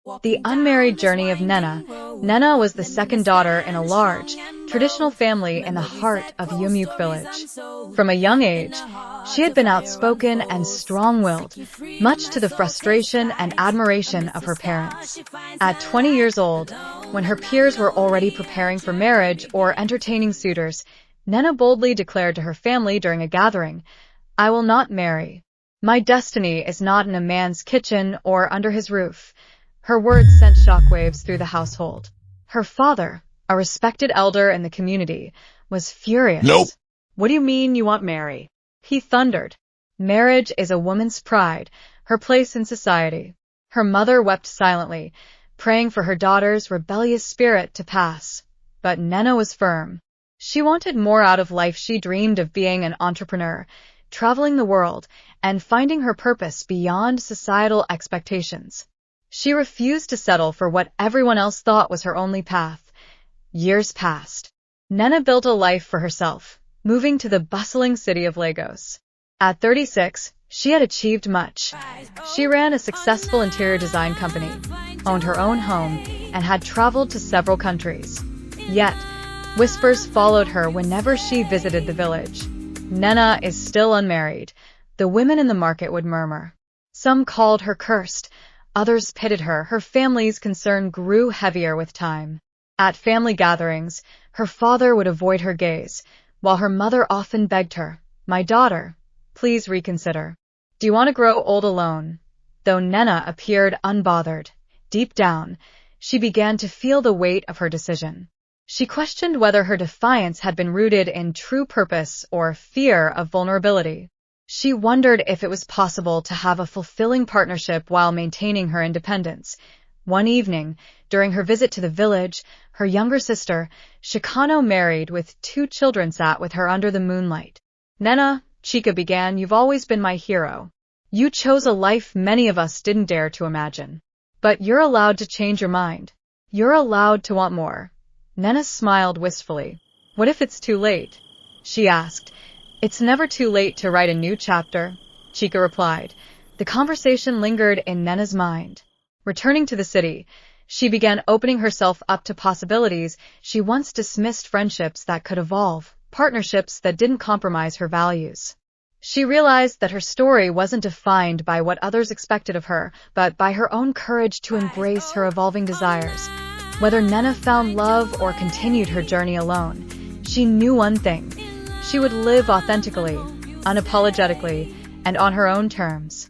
The unmarried journey of Nnenna. Nnenna was the second daughter in a large, traditional family in the heart of Yumuk village. From a young age, she had been outspoken and strong-willed, much to the frustration and admiration of her parents. At 20 years old, when her peers were already preparing for marriage or entertaining suitors, Nnenna boldly declared to her family during a gathering, "I will not marry. My destiny is not in a man's kitchen or under his roof." Her words sent shockwaves through the household. Her father, a respected elder in the community, was furious. Nope. "What do you mean you won't marry?" he thundered. "Marriage is a woman's pride, her place in society." Her mother wept silently, praying for her daughter's rebellious spirit to pass. But Nnenna was firm. She wanted more out of life. She dreamed of being an entrepreneur, traveling the world, and finding her purpose beyond societal expectations. She refused to settle for what everyone else thought was her only path. Years passed. Nnenna built a life for herself, moving to the bustling city of Lagos. At 36, she had achieved much. She ran a successful interior design company, owned her own home, and had traveled to several countries. Yet, whispers followed her whenever she visited the village. "Nnenna is still unmarried," the women in the market would murmur. Some called her cursed. Others pitied her. Her family's concern grew heavier with time. At family gatherings, her father would avoid her gaze, while her mother often begged her, "My daughter, please reconsider. Do you want to grow old alone?" Though Nnenna appeared unbothered, deep down, she began to feel the weight of her decision. She questioned whether her defiance had been rooted in true purpose or fear of vulnerability. She wondered if it was possible to have a fulfilling partnership while maintaining her independence. One evening, during her visit to the village, her younger sister, Shikano, married with 2 children, sat with her under the moonlight. "Nnenna," Chika began, "you've always been my hero. You chose a life many of us didn't dare to imagine. But you're allowed to change your mind. You're allowed to want more." Nnenna smiled wistfully. "What if it's too late?" she asked. "It's never too late to write a new chapter," Chika replied. The conversation lingered in Nnenna's mind. Returning to the city, she began opening herself up to possibilities. She once dismissed friendships that could evolve, partnerships that didn't compromise her values. She realized that her story wasn't defined by what others expected of her, but by her own courage to embrace her evolving desires. Whether Nnenna found love or continued her journey alone, she knew one thing. She would live authentically, unapologetically, and on her own terms.